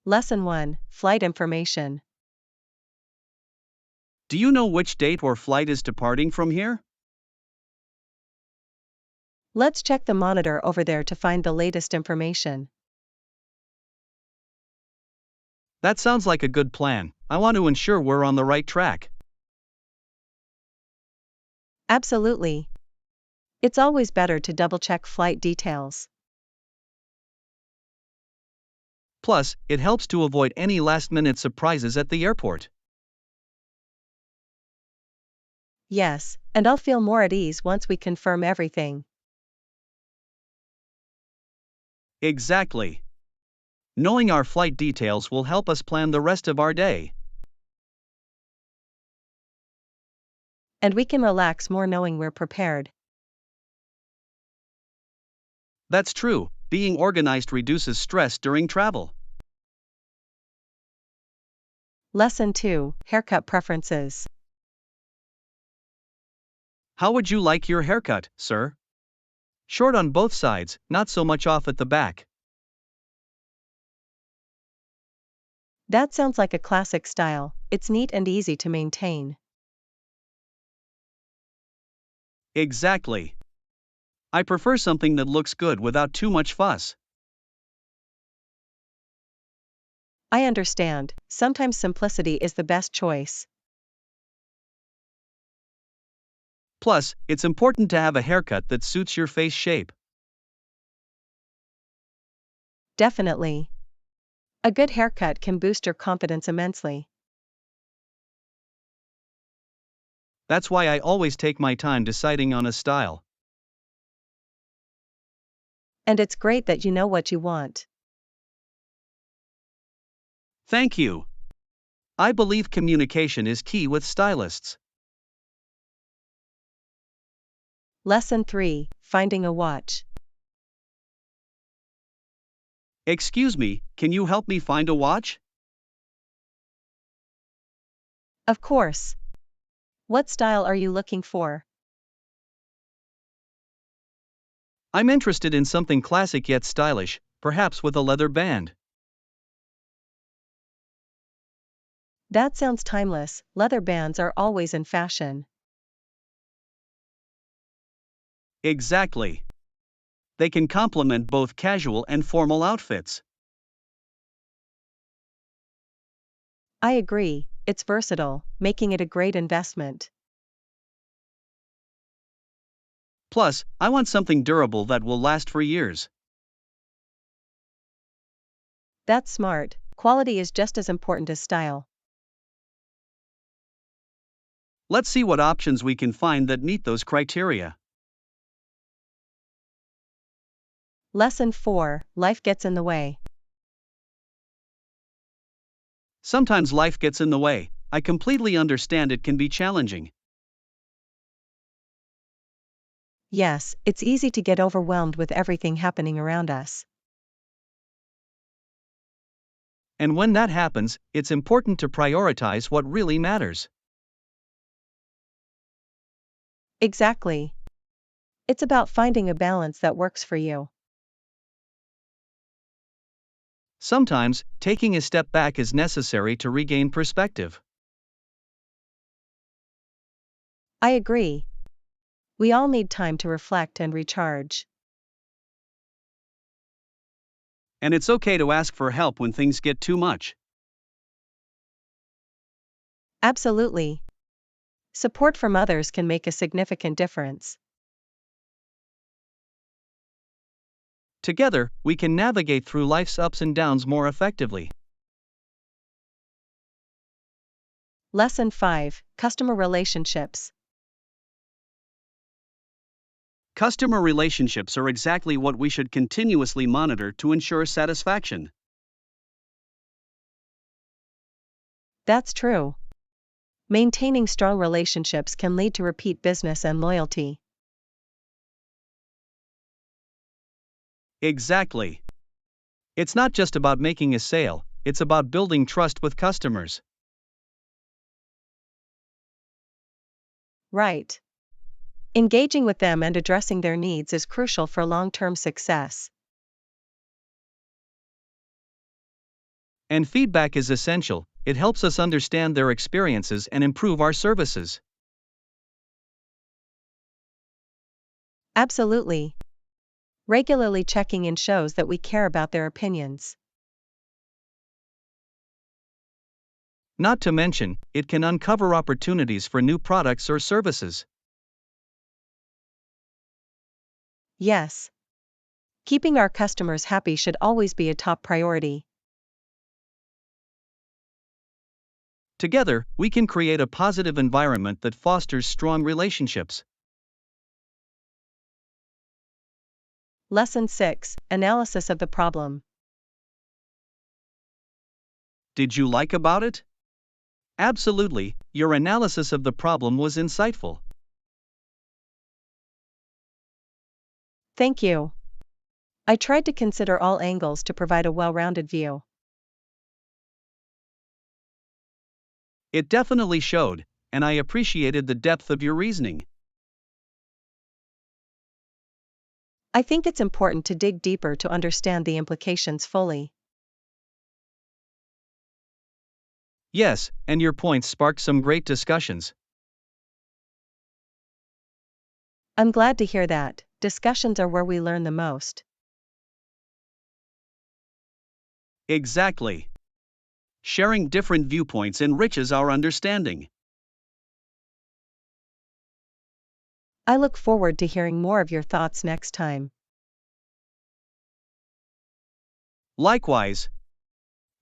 Lesson 1, Flight Information. Do you know which date or flight is departing from here? Let's check the monitor over there to find the latest information. That sounds like a good plan. I want to ensure we're on the right track. Absolutely. It's always better to double-check flight details. Plus, it helps to avoid any last-minute surprises at the airport. Yes, and I'll feel more at ease once we confirm everything. Exactly. Knowing our flight details will help us plan the rest of our day. And we can relax more knowing we're prepared. That's true, being organized reduces stress during travel. Lesson 2, Haircut Preferences. How would you like your haircut, sir? Short on both sides, not so much off at the back. That sounds like a classic style. It's neat and easy to maintain. Exactly. I prefer something that looks good without too much fuss. I understand, sometimes simplicity is the best choice. Plus, it's important to have a haircut that suits your face shape. Definitely. A good haircut can boost your confidence immensely. That's why I always take my time deciding on a style. And it's great that you know what you want. Thank you. I believe communication is key with stylists. Lesson 3, Finding a Watch. Excuse me, can you help me find a watch? Of course. What style are you looking for? I'm interested in something classic yet stylish, perhaps with a leather band. That sounds timeless. Leather bands are always in fashion. Exactly. They can complement both casual and formal outfits. I agree, it's versatile, making it a great investment. Plus, I want something durable that will last for years. That's smart. Quality is just as important as style. Let's see what options we can find that meet those criteria. Lesson 4, Life Gets in the Way. Sometimes life gets in the way. I completely understand it can be challenging. Yes, it's easy to get overwhelmed with everything happening around us. And when that happens, it's important to prioritize what really matters. Exactly. It's about finding a balance that works for you. Sometimes, taking a step back is necessary to regain perspective. I agree. We all need time to reflect and recharge. And it's okay to ask for help when things get too much. Absolutely. Support from others can make a significant difference. Together, we can navigate through life's ups and downs more effectively. Lesson 5, Customer Relationships. Customer relationships are exactly what we should continuously monitor to ensure satisfaction. That's true. Maintaining strong relationships can lead to repeat business and loyalty. Exactly. It's not just about making a sale, it's about building trust with customers. Right. Engaging with them and addressing their needs is crucial for long-term success. And feedback is essential, it helps us understand their experiences and improve our services. Absolutely. Regularly checking in shows that we care about their opinions. Not to mention, it can uncover opportunities for new products or services. Yes. Keeping our customers happy should always be a top priority. Together, we can create a positive environment that fosters strong relationships. Lesson 6: Analysis of the problem. Did you like about it? Absolutely, your analysis of the problem was insightful. Thank you. I tried to consider all angles to provide a well-rounded view. It definitely showed, and I appreciated the depth of your reasoning. I think it's important to dig deeper to understand the implications fully. Yes, and your points sparked some great discussions. I'm glad to hear that. Discussions are where we learn the most. Exactly. Sharing different viewpoints enriches our understanding. I look forward to hearing more of your thoughts next time. Likewise,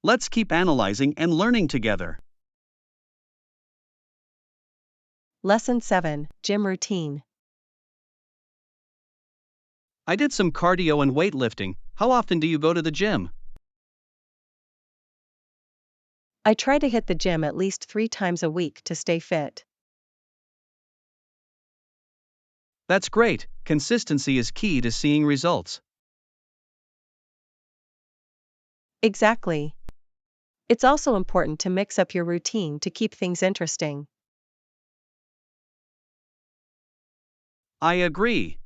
let's keep analyzing and learning together. Lesson 7: Gym Routine. I did some cardio and weightlifting. How often do you go to the gym? I try to hit the gym at least 3 times a week to stay fit. That's great, consistency is key to seeing results. Exactly. It's also important to mix up your routine to keep things interesting. I agree.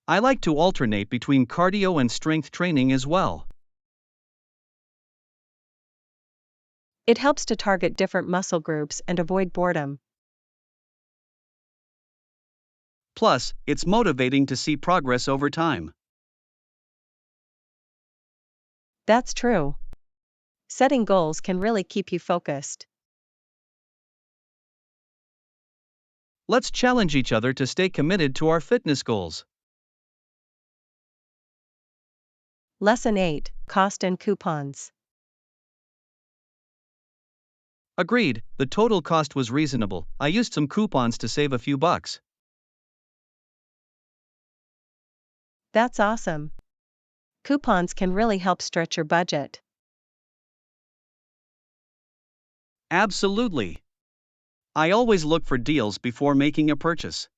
I like to alternate between cardio and strength training as well. It helps to target different muscle groups and avoid boredom. Plus, it's motivating to see progress over time. That's true. Setting goals can really keep you focused. Let's challenge each other to stay committed to our fitness goals. Lesson 8: Cost and Coupons. Agreed, the total cost was reasonable. I used some coupons to save a few bucks. That's awesome. Coupons can really help stretch your budget. Absolutely. I always look for deals before making a purchase.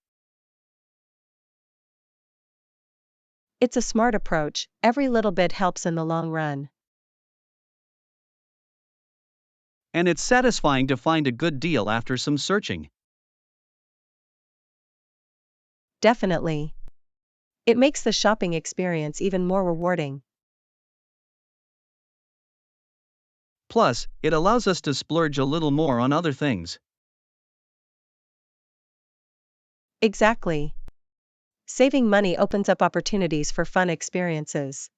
It's a smart approach, every little bit helps in the long run. And it's satisfying to find a good deal after some searching. Definitely. It makes the shopping experience even more rewarding. Plus, it allows us to splurge a little more on other things. Exactly. Saving money opens up opportunities for fun experiences.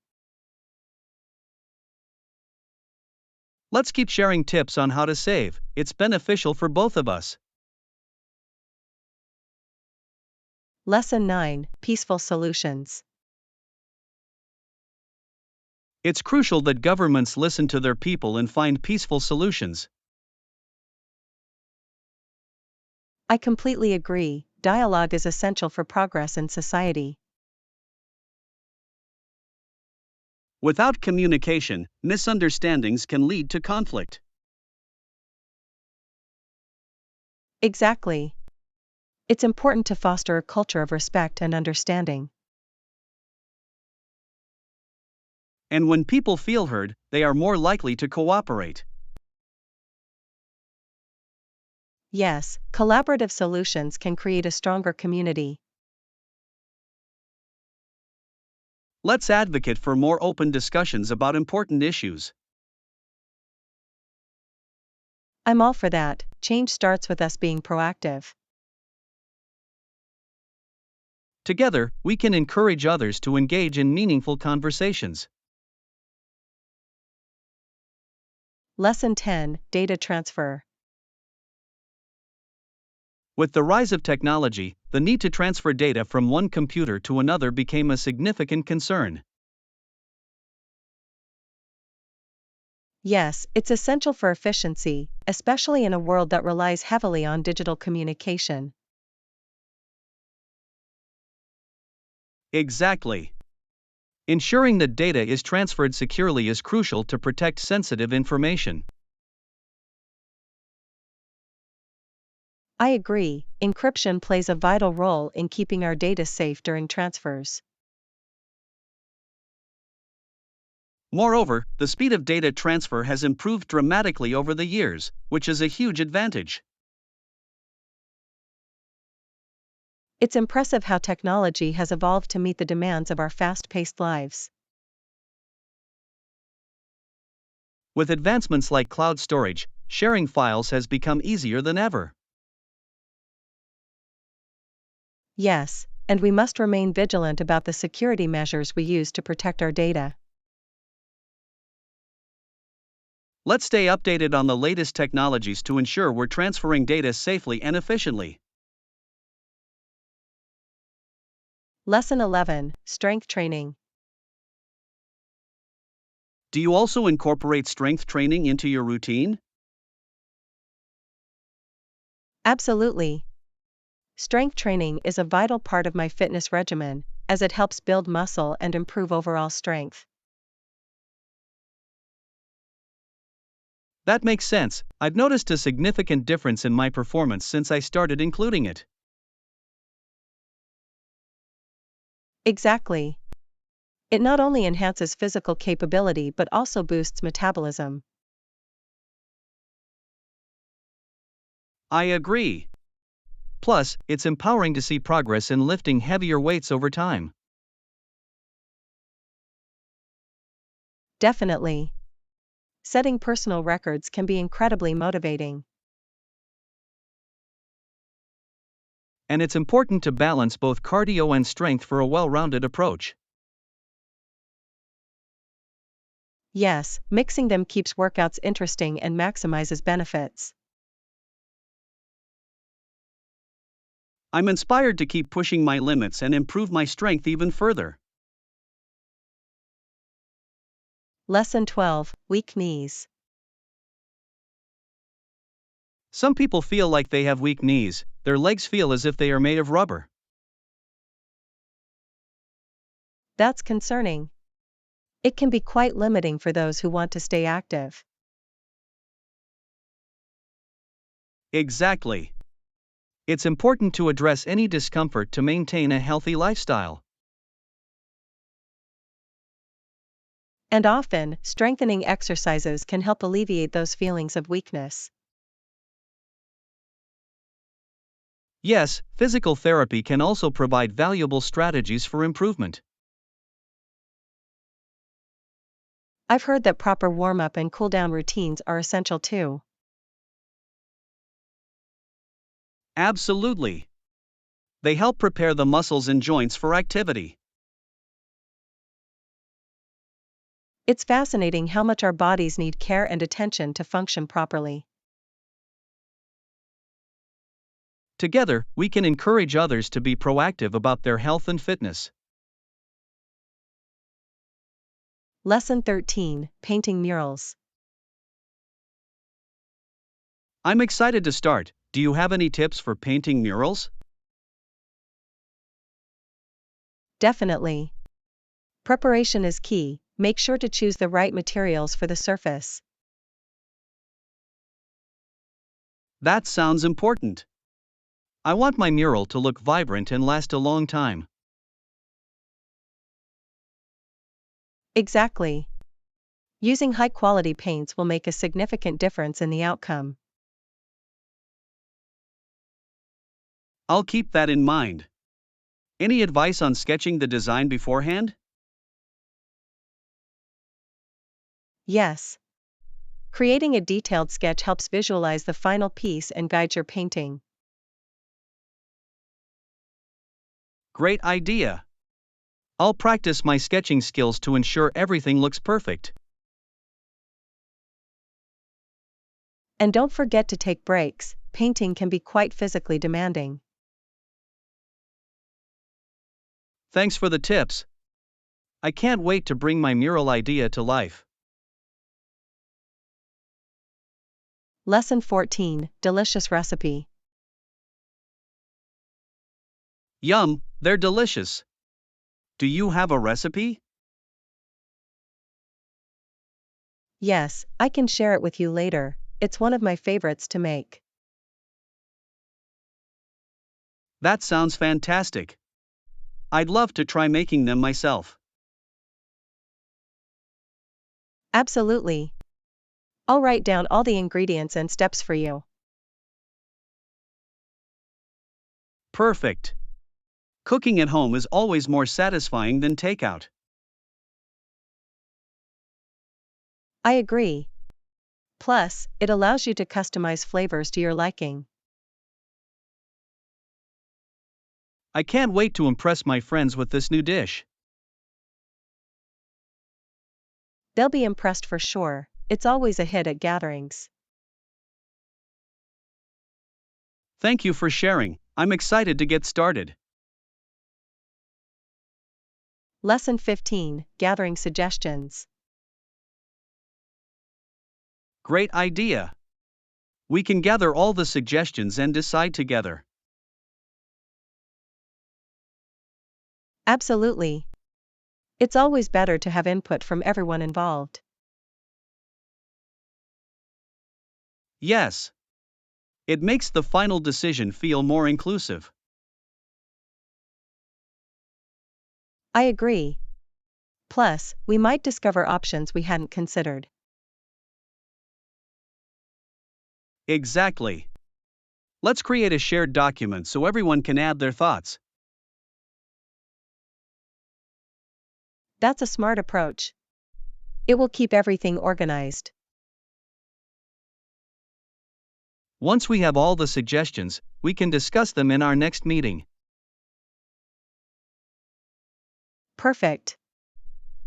Let's keep sharing tips on how to save, it's beneficial for both of us. Lesson 9: Peaceful Solutions. It's crucial that governments listen to their people and find peaceful solutions. I completely agree, dialogue is essential for progress in society. Without communication, misunderstandings can lead to conflict. Exactly. It's important to foster a culture of respect and understanding. And when people feel heard, they are more likely to cooperate. Yes, collaborative solutions can create a stronger community. Let's advocate for more open discussions about important issues. I'm all for that. Change starts with us being proactive. Together, we can encourage others to engage in meaningful conversations. Lesson 10: Data Transfer. With the rise of technology, the need to transfer data from one computer to another became a significant concern. Yes, it's essential for efficiency, especially in a world that relies heavily on digital communication. Exactly. Ensuring that data is transferred securely is crucial to protect sensitive information. I agree, encryption plays a vital role in keeping our data safe during transfers. Moreover, the speed of data transfer has improved dramatically over the years, which is a huge advantage. It's impressive how technology has evolved to meet the demands of our fast-paced lives. With advancements like cloud storage, sharing files has become easier than ever. Yes, and we must remain vigilant about the security measures we use to protect our data. Let's stay updated on the latest technologies to ensure we're transferring data safely and efficiently. Lesson 11: Strength Training. Do you also incorporate strength training into your routine? Absolutely. Strength training is a vital part of my fitness regimen, as it helps build muscle and improve overall strength. That makes sense. I've noticed a significant difference in my performance since I started including it. Exactly. It not only enhances physical capability but also boosts metabolism. I agree. Plus, it's empowering to see progress in lifting heavier weights over time. Definitely. Setting personal records can be incredibly motivating. And it's important to balance both cardio and strength for a well-rounded approach. Yes, mixing them keeps workouts interesting and maximizes benefits. I'm inspired to keep pushing my limits and improve my strength even further. Lesson 12: Weak Knees. Some people feel like they have weak knees, their legs feel as if they are made of rubber. That's concerning. It can be quite limiting for those who want to stay active. Exactly. It's important to address any discomfort to maintain a healthy lifestyle. And often, strengthening exercises can help alleviate those feelings of weakness. Yes, physical therapy can also provide valuable strategies for improvement. I've heard that proper warm-up and cool-down routines are essential too. Absolutely. They help prepare the muscles and joints for activity. It's fascinating how much our bodies need care and attention to function properly. Together, we can encourage others to be proactive about their health and fitness. Lesson 13: Painting Murals. I'm excited to start. Do you have any tips for painting murals? Definitely. Preparation is key. Make sure to choose the right materials for the surface. That sounds important. I want my mural to look vibrant and last a long time. Exactly. Using high-quality paints will make a significant difference in the outcome. I'll keep that in mind. Any advice on sketching the design beforehand? Yes. Creating a detailed sketch helps visualize the final piece and guides your painting. Great idea. I'll practice my sketching skills to ensure everything looks perfect. And don't forget to take breaks, painting can be quite physically demanding. Thanks for the tips. I can't wait to bring my mural idea to life. Lesson 14, Delicious Recipe. Yum, they're delicious. Do you have a recipe? Yes, I can share it with you later, it's one of my favorites to make. That sounds fantastic. I'd love to try making them myself. Absolutely. I'll write down all the ingredients and steps for you. Perfect. Cooking at home is always more satisfying than takeout. I agree. Plus, it allows you to customize flavors to your liking. I can't wait to impress my friends with this new dish. They'll be impressed for sure, it's always a hit at gatherings. Thank you for sharing, I'm excited to get started. Lesson 15, Gathering Suggestions. Great idea. We can gather all the suggestions and decide together. Absolutely. It's always better to have input from everyone involved. Yes. It makes the final decision feel more inclusive. I agree. Plus, we might discover options we hadn't considered. Exactly. Let's create a shared document so everyone can add their thoughts. That's a smart approach. It will keep everything organized. Once we have all the suggestions, we can discuss them in our next meeting. Perfect.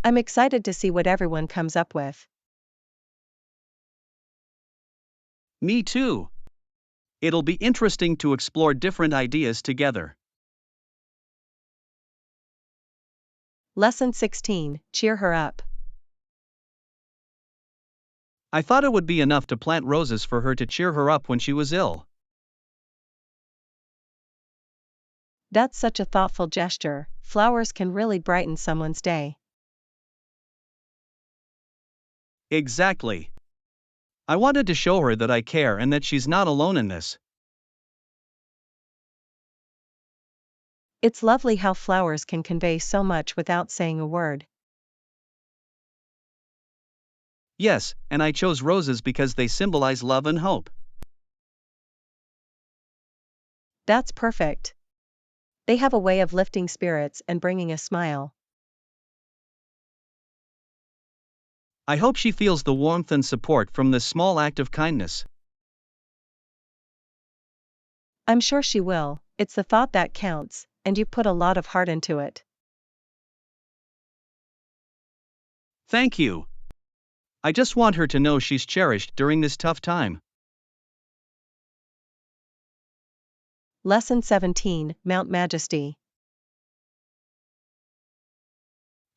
I'm excited to see what everyone comes up with. Me too. It'll be interesting to explore different ideas together. Lesson 16, Cheer her up. I thought it would be enough to plant roses for her to cheer her up when she was ill. That's such a thoughtful gesture, flowers can really brighten someone's day. Exactly. I wanted to show her that I care and that she's not alone in this. It's lovely how flowers can convey so much without saying a word. Yes, and I chose roses because they symbolize love and hope. That's perfect. They have a way of lifting spirits and bringing a smile. I hope she feels the warmth and support from this small act of kindness. I'm sure she will, it's the thought that counts, and you put a lot of heart into it. Thank you. I just want her to know she's cherished during this tough time. Lesson 17, Mount Majesty.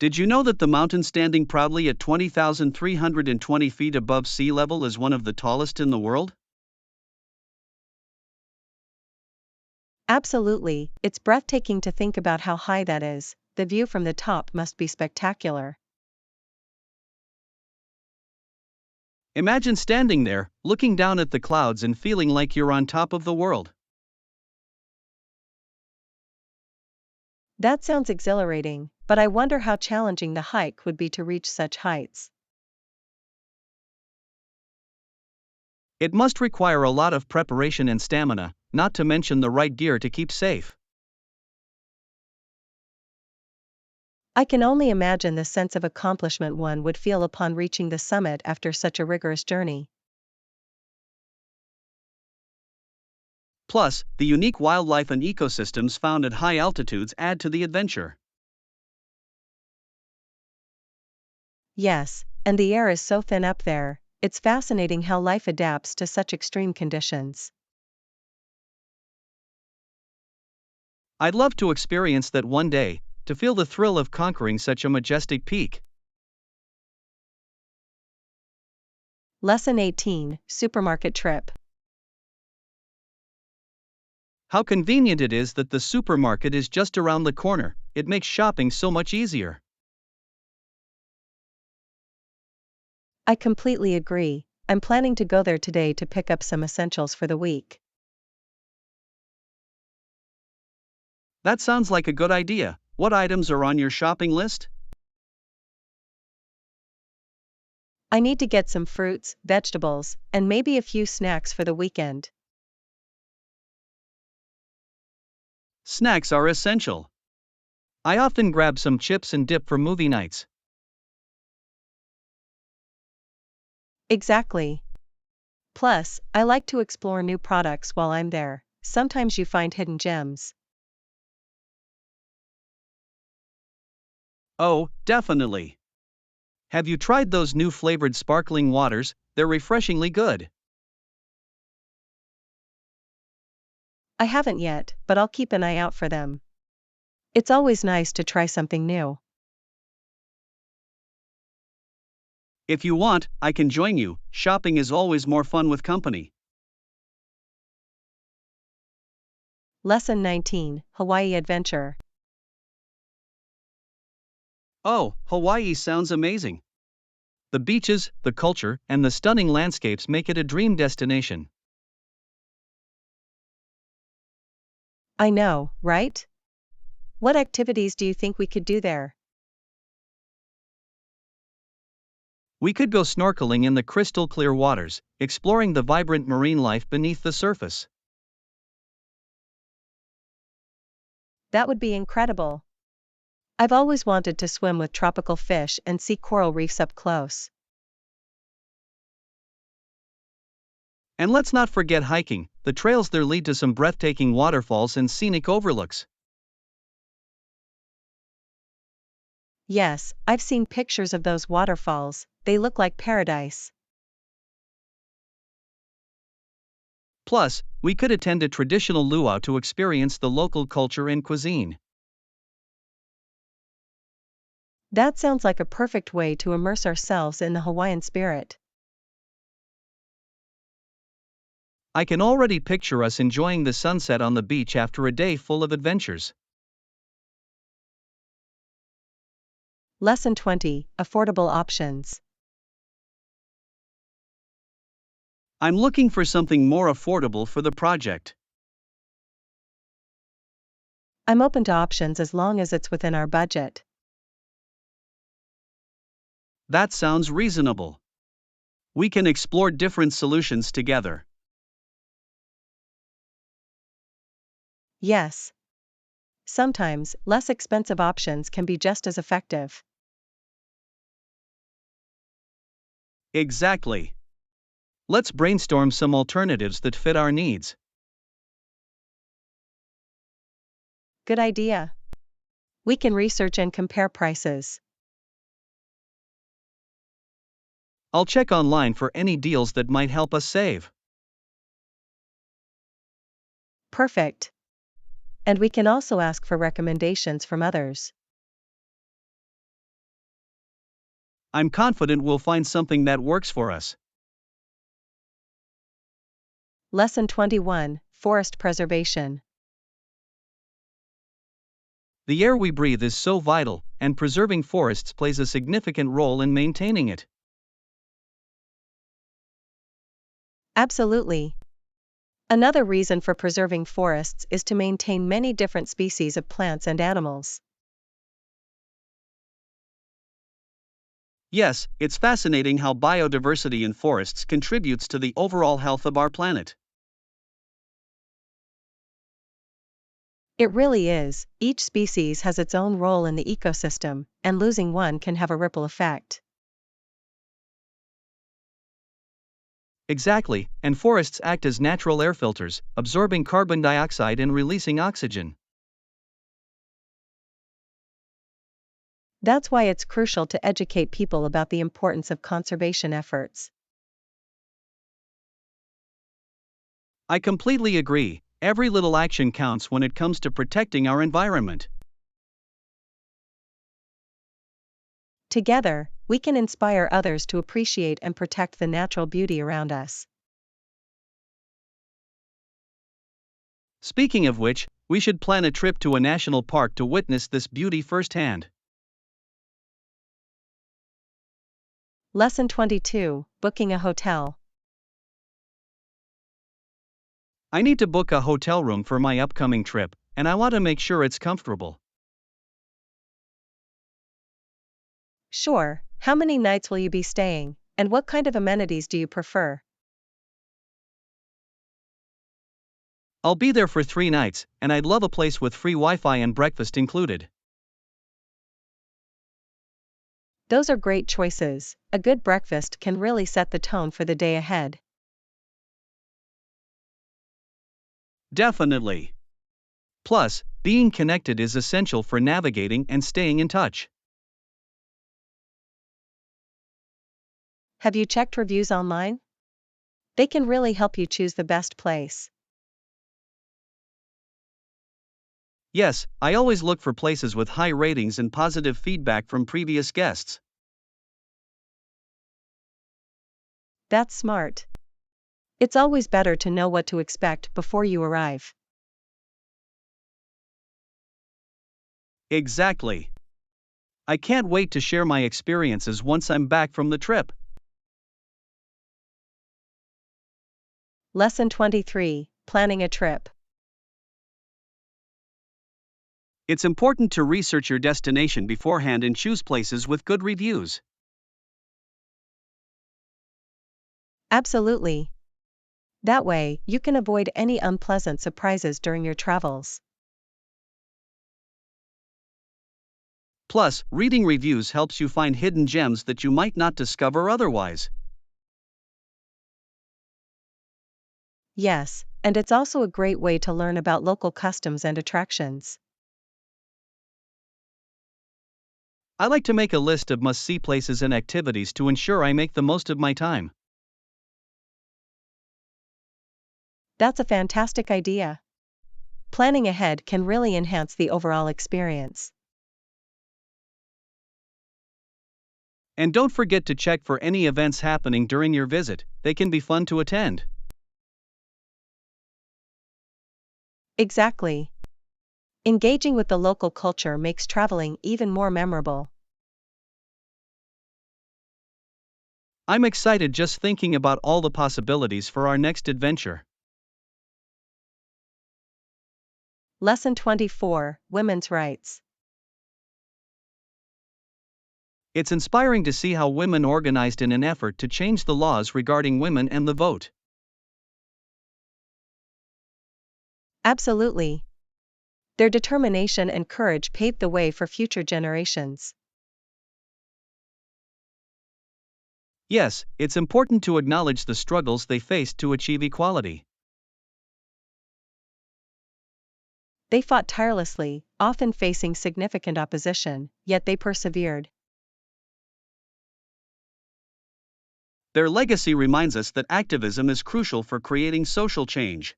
Did you know that the mountain standing proudly at 20,320 feet above sea level is one of the tallest in the world? Absolutely, it's breathtaking to think about how high that is, the view from the top must be spectacular. Imagine standing there, looking down at the clouds and feeling like you're on top of the world. That sounds exhilarating, but I wonder how challenging the hike would be to reach such heights. It must require a lot of preparation and stamina, not to mention the right gear to keep safe. I can only imagine the sense of accomplishment one would feel upon reaching the summit after such a rigorous journey. Plus, the unique wildlife and ecosystems found at high altitudes add to the adventure. Yes, and the air is so thin up there, it's fascinating how life adapts to such extreme conditions. I'd love to experience that one day, to feel the thrill of conquering such a majestic peak. Lesson 18, Supermarket Trip. How convenient it is that the supermarket is just around the corner, it makes shopping so much easier. I completely agree. I'm planning to go there today to pick up some essentials for the week. That sounds like a good idea. What items are on your shopping list? I need to get some fruits, vegetables, and maybe a few snacks for the weekend. Snacks are essential. I often grab some chips and dip for movie nights. Exactly. Plus, I like to explore new products while I'm there. Sometimes you find hidden gems. Oh, definitely. Have you tried those new flavored sparkling waters? They're refreshingly good. I haven't yet, but I'll keep an eye out for them. It's always nice to try something new. If you want, I can join you. Shopping is always more fun with company. Lesson 19, Hawaii Adventure. Oh, Hawaii sounds amazing. The beaches, the culture, and the stunning landscapes make it a dream destination. I know, right? What activities do you think we could do there? We could go snorkeling in the crystal clear waters, exploring the vibrant marine life beneath the surface. That would be incredible. I've always wanted to swim with tropical fish and see coral reefs up close. And let's not forget hiking, the trails there lead to some breathtaking waterfalls and scenic overlooks. Yes, I've seen pictures of those waterfalls, they look like paradise. Plus, we could attend a traditional luau to experience the local culture and cuisine. That sounds like a perfect way to immerse ourselves in the Hawaiian spirit. I can already picture us enjoying the sunset on the beach after a day full of adventures. Lesson 20, Affordable Options. I'm looking for something more affordable for the project. I'm open to options as long as it's within our budget. That sounds reasonable. We can explore different solutions together. Yes. Sometimes, less expensive options can be just as effective. Exactly. Let's brainstorm some alternatives that fit our needs. Good idea. We can research and compare prices. I'll check online for any deals that might help us save. Perfect. And we can also ask for recommendations from others. I'm confident we'll find something that works for us. Lesson 21, Forest Preservation. The air we breathe is so vital, and preserving forests plays a significant role in maintaining it. Absolutely. Another reason for preserving forests is to maintain many different species of plants and animals. Yes, it's fascinating how biodiversity in forests contributes to the overall health of our planet. It really is, each species has its own role in the ecosystem, and losing one can have a ripple effect. Exactly, and forests act as natural air filters, absorbing carbon dioxide and releasing oxygen. That's why it's crucial to educate people about the importance of conservation efforts. I completely agree. Every little action counts when it comes to protecting our environment. Together, we can inspire others to appreciate and protect the natural beauty around us. Speaking of which, we should plan a trip to a national park to witness this beauty firsthand. Lesson 22: Booking a hotel. I need to book a hotel room for my upcoming trip, and I want to make sure it's comfortable. Sure, how many nights will you be staying, and what kind of amenities do you prefer? I'll be there for 3 nights, and I'd love a place with free Wi-Fi and breakfast included. Those are great choices. A good breakfast can really set the tone for the day ahead. Definitely. Plus, being connected is essential for navigating and staying in touch. Have you checked reviews online? They can really help you choose the best place. Yes, I always look for places with high ratings and positive feedback from previous guests. That's smart. It's always better to know what to expect before you arrive. Exactly. I can't wait to share my experiences once I'm back from the trip. Lesson 23: Planning a trip. It's important to research your destination beforehand and choose places with good reviews. Absolutely. That way, you can avoid any unpleasant surprises during your travels. Plus, reading reviews helps you find hidden gems that you might not discover otherwise. Yes, and it's also a great way to learn about local customs and attractions. I like to make a list of must-see places and activities to ensure I make the most of my time. That's a fantastic idea. Planning ahead can really enhance the overall experience. And don't forget to check for any events happening during your visit, they can be fun to attend. Exactly. Engaging with the local culture makes traveling even more memorable. I'm excited just thinking about all the possibilities for our next adventure. Lesson 24: Women's Rights. It's inspiring to see how women organized in an effort to change the laws regarding women and the vote. Absolutely. Their determination and courage paved the way for future generations. Yes, it's important to acknowledge the struggles they faced to achieve equality. They fought tirelessly, often facing significant opposition, yet they persevered. Their legacy reminds us that activism is crucial for creating social change.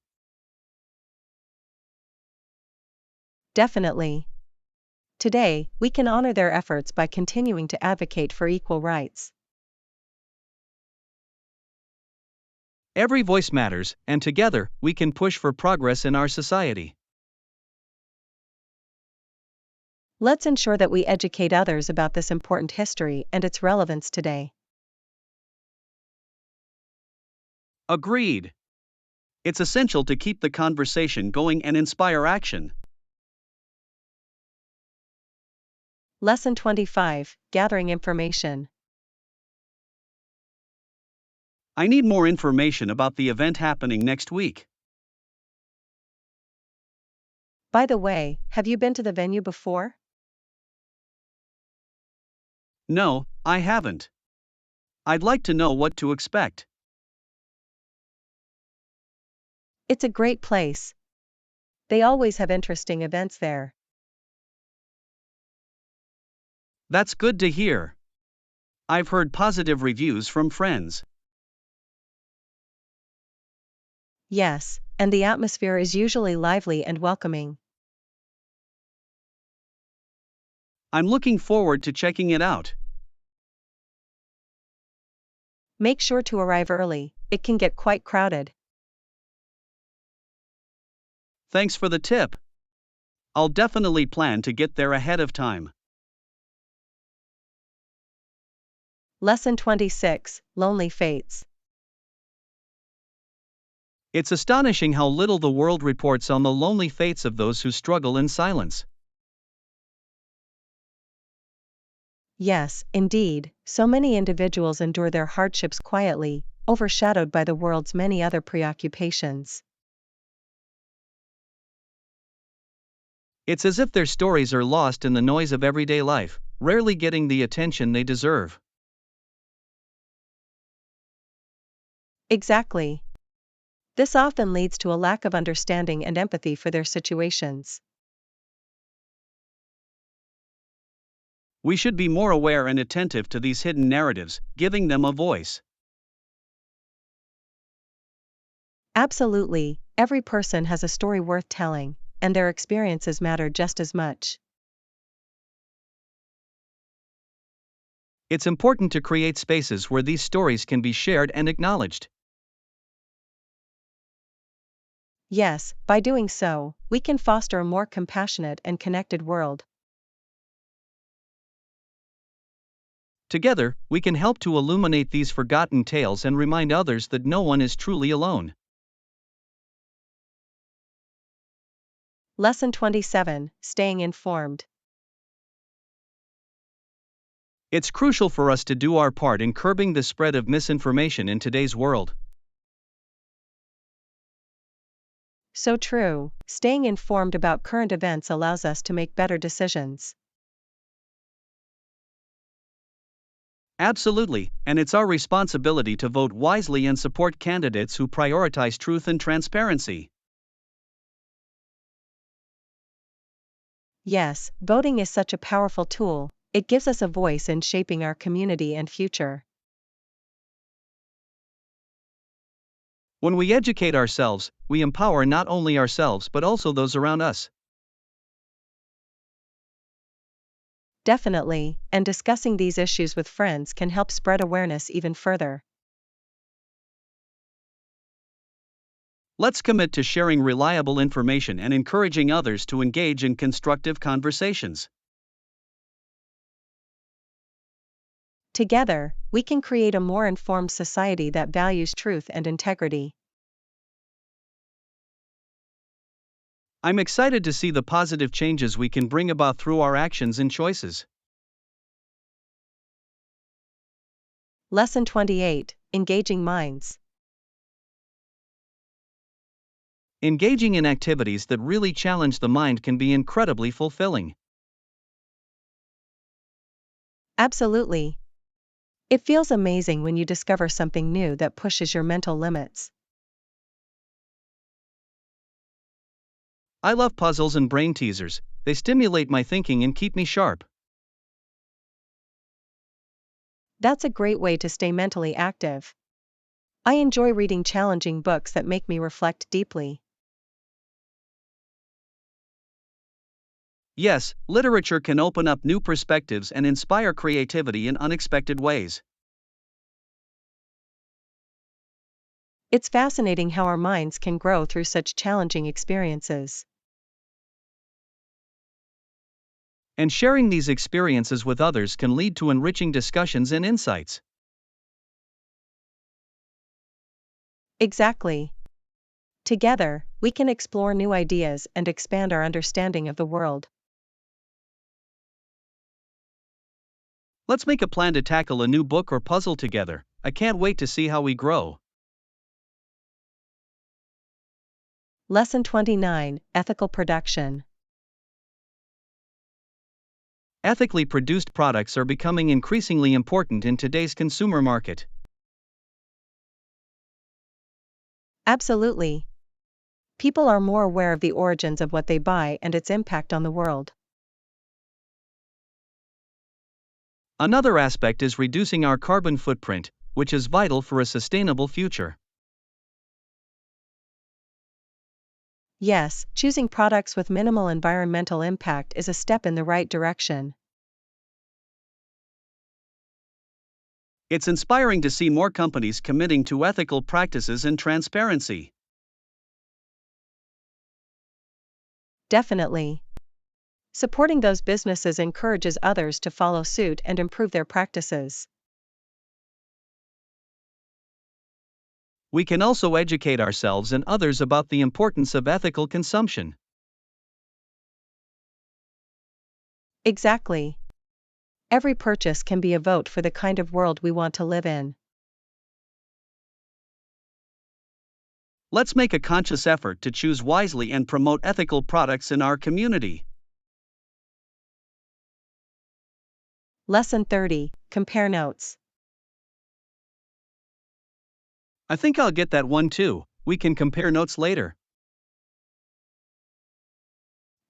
Definitely. Today, we can honor their efforts by continuing to advocate for equal rights. Every voice matters, and together, we can push for progress in our society. Let's ensure that we educate others about this important history and its relevance today. Agreed. It's essential to keep the conversation going and inspire action. Lesson 25: Gathering information. I need more information about the event happening next week. By the way, have you been to the venue before? No, I haven't. I'd like to know what to expect. It's a great place. They always have interesting events there. That's good to hear. I've heard positive reviews from friends. Yes, and the atmosphere is usually lively and welcoming. I'm looking forward to checking it out. Make sure to arrive early, it can get quite crowded. Thanks for the tip. I'll definitely plan to get there ahead of time. Lesson 26, Lonely Fates. It's astonishing how little the world reports on the lonely fates of those who struggle in silence. Yes, indeed, so many individuals endure their hardships quietly, overshadowed by the world's many other preoccupations. It's as if their stories are lost in the noise of everyday life, rarely getting the attention they deserve. Exactly. This often leads to a lack of understanding and empathy for their situations. We should be more aware and attentive to these hidden narratives, giving them a voice. Absolutely, every person has a story worth telling, and their experiences matter just as much. It's important to create spaces where these stories can be shared and acknowledged. Yes, by doing so, we can foster a more compassionate and connected world. Together, we can help to illuminate these forgotten tales and remind others that no one is truly alone. Lesson 27, Staying Informed. It's crucial for us to do our part in curbing the spread of misinformation in today's world. So true, staying informed about current events allows us to make better decisions. Absolutely, and it's our responsibility to vote wisely and support candidates who prioritize truth and transparency. Yes, voting is such a powerful tool, it gives us a voice in shaping our community and future. When we educate ourselves, we empower not only ourselves but also those around us. Definitely, and discussing these issues with friends can help spread awareness even further. Let's commit to sharing reliable information and encouraging others to engage in constructive conversations. Together, we can create a more informed society that values truth and integrity. I'm excited to see the positive changes we can bring about through our actions and choices. Lesson 28, Engaging Minds. Engaging in activities that really challenge the mind can be incredibly fulfilling. Absolutely. It feels amazing when you discover something new that pushes your mental limits. I love puzzles and brain teasers, they stimulate my thinking and keep me sharp. That's a great way to stay mentally active. I enjoy reading challenging books that make me reflect deeply. Yes, literature can open up new perspectives and inspire creativity in unexpected ways. It's fascinating how our minds can grow through such challenging experiences. And sharing these experiences with others can lead to enriching discussions and insights. Exactly. Together, we can explore new ideas and expand our understanding of the world. Let's make a plan to tackle a new book or puzzle together. I can't wait to see how we grow. Lesson 29, Ethical Production. Ethically produced products are becoming increasingly important in today's consumer market. Absolutely. People are more aware of the origins of what they buy and its impact on the world. Another aspect is reducing our carbon footprint, which is vital for a sustainable future. Yes, choosing products with minimal environmental impact is a step in the right direction. It's inspiring to see more companies committing to ethical practices and transparency. Definitely. Supporting those businesses encourages others to follow suit and improve their practices. We can also educate ourselves and others about the importance of ethical consumption. Exactly. Every purchase can be a vote for the kind of world we want to live in. Let's make a conscious effort to choose wisely and promote ethical products in our community. Lesson 30, Compare Notes. I think I'll get that one too. We can compare notes later.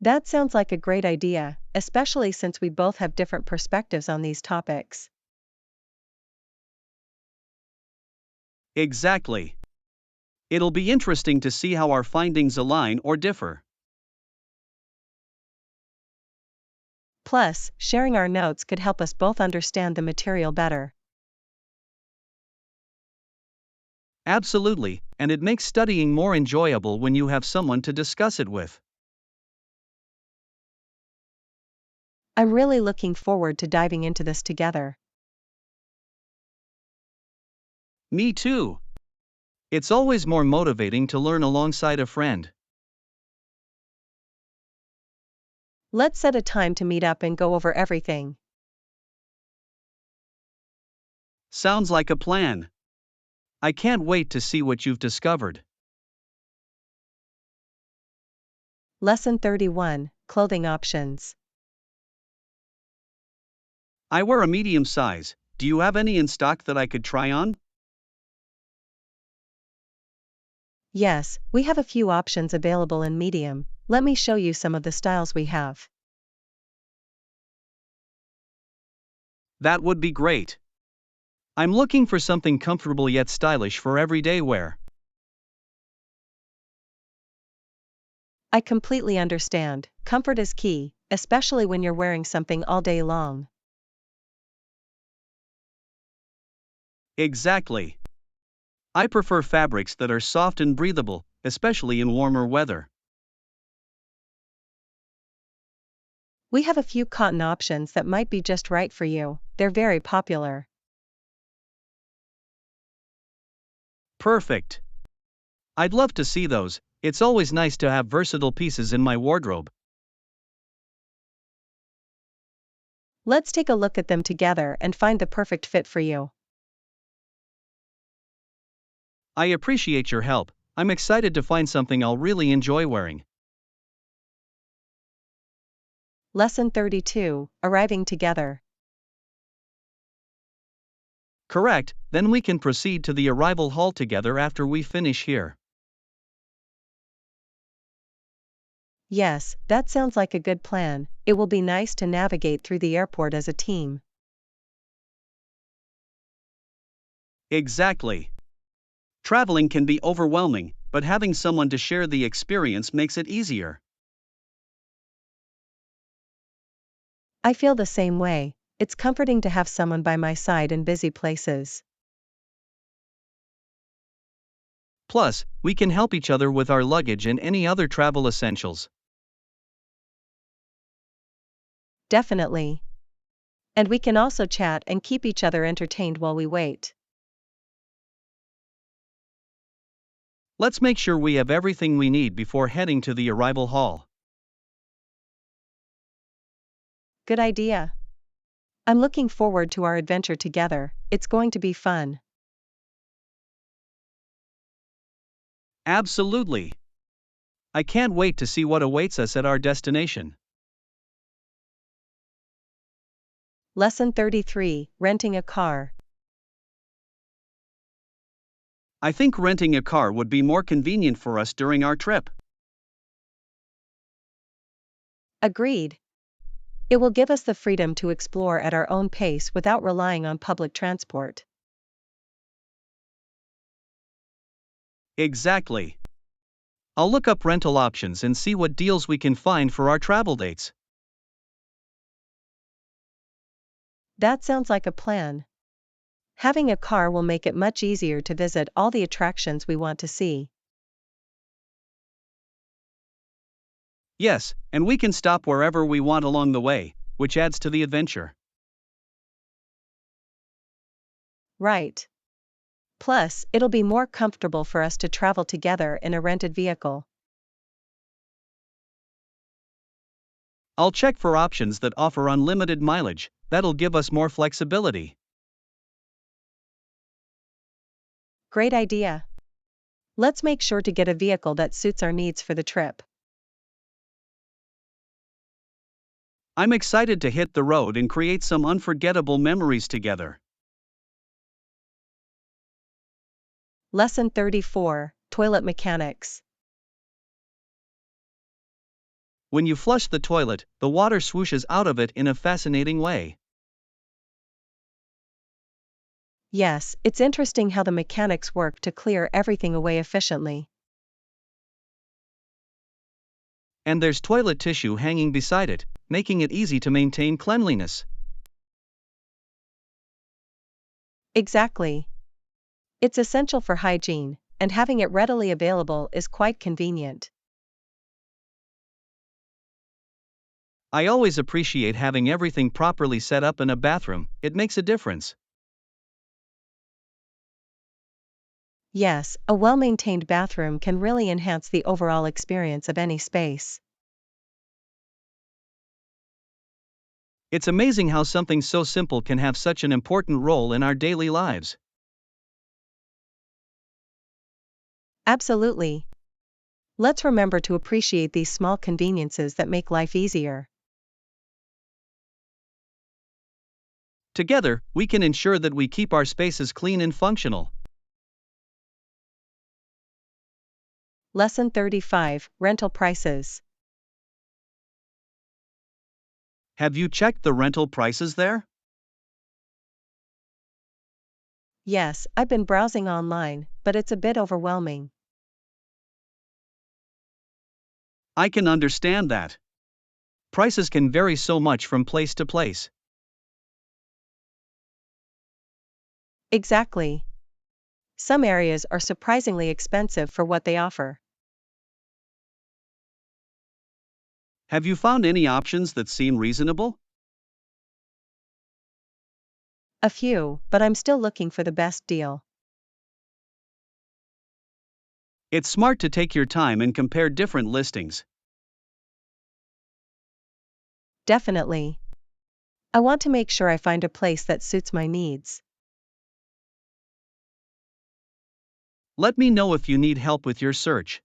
That sounds like a great idea, especially since we both have different perspectives on these topics. Exactly. It'll be interesting to see how our findings align or differ. Plus, sharing our notes could help us both understand the material better. Absolutely, and it makes studying more enjoyable when you have someone to discuss it with. I'm really looking forward to diving into this together. Me too. It's always more motivating to learn alongside a friend. Let's set a time to meet up and go over everything. Sounds like a plan. I can't wait to see what you've discovered. Lesson 31, Clothing Options. I wear a medium size. Do you have any in stock that I could try on? Yes, we have a few options available in medium. Let me show you some of the styles we have. That would be great. I'm looking for something comfortable yet stylish for everyday wear. I completely understand. Comfort is key, especially when you're wearing something all day long. Exactly. I prefer fabrics that are soft and breathable, especially in warmer weather. We have a few cotton options that might be just right for you. They're very popular. Perfect. I'd love to see those. It's always nice to have versatile pieces in my wardrobe. Let's take a look at them together and find the perfect fit for you. I appreciate your help. I'm excited to find something I'll really enjoy wearing. Lesson 32, Arriving Together. Correct, then we can proceed to the arrival hall together after we finish here. Yes, that sounds like a good plan. It will be nice to navigate through the airport as a team. Exactly. Traveling can be overwhelming, but having someone to share the experience makes it easier. I feel the same way. It's comforting to have someone by my side in busy places. Plus, we can help each other with our luggage and any other travel essentials. Definitely. And we can also chat and keep each other entertained while we wait. Let's make sure we have everything we need before heading to the arrival hall. Good idea. I'm looking forward to our adventure together. It's going to be fun. Absolutely. I can't wait to see what awaits us at our destination. Lesson 33, Renting a car. I think renting a car would be more convenient for us during our trip. Agreed. It will give us the freedom to explore at our own pace without relying on public transport. Exactly. I'll look up rental options and see what deals we can find for our travel dates. That sounds like a plan. Having a car will make it much easier to visit all the attractions we want to see. Yes, and we can stop wherever we want along the way, which adds to the adventure. Right. Plus, it'll be more comfortable for us to travel together in a rented vehicle. I'll check for options that offer unlimited mileage, that'll give us more flexibility. Great idea. Let's make sure to get a vehicle that suits our needs for the trip. I'm excited to hit the road and create some unforgettable memories together. Lesson 34, Toilet Mechanics. When you flush the toilet, the water swooshes out of it in a fascinating way. Yes, it's interesting how the mechanics work to clear everything away efficiently. And there's toilet tissue hanging beside it, making it easy to maintain cleanliness. Exactly. It's essential for hygiene, and having it readily available is quite convenient. I always appreciate having everything properly set up in a bathroom, it makes a difference. Yes, a well-maintained bathroom can really enhance the overall experience of any space. It's amazing how something so simple can have such an important role in our daily lives. Absolutely. Let's remember to appreciate these small conveniences that make life easier. Together, we can ensure that we keep our spaces clean and functional. Lesson 35, Rental Prices. Have you checked the rental prices there? Yes, I've been browsing online, but it's a bit overwhelming. I can understand that. Prices can vary so much from place to place. Exactly. Some areas are surprisingly expensive for what they offer. Have you found any options that seem reasonable? A few, but I'm still looking for the best deal. It's smart to take your time and compare different listings. Definitely. I want to make sure I find a place that suits my needs. Let me know if you need help with your search.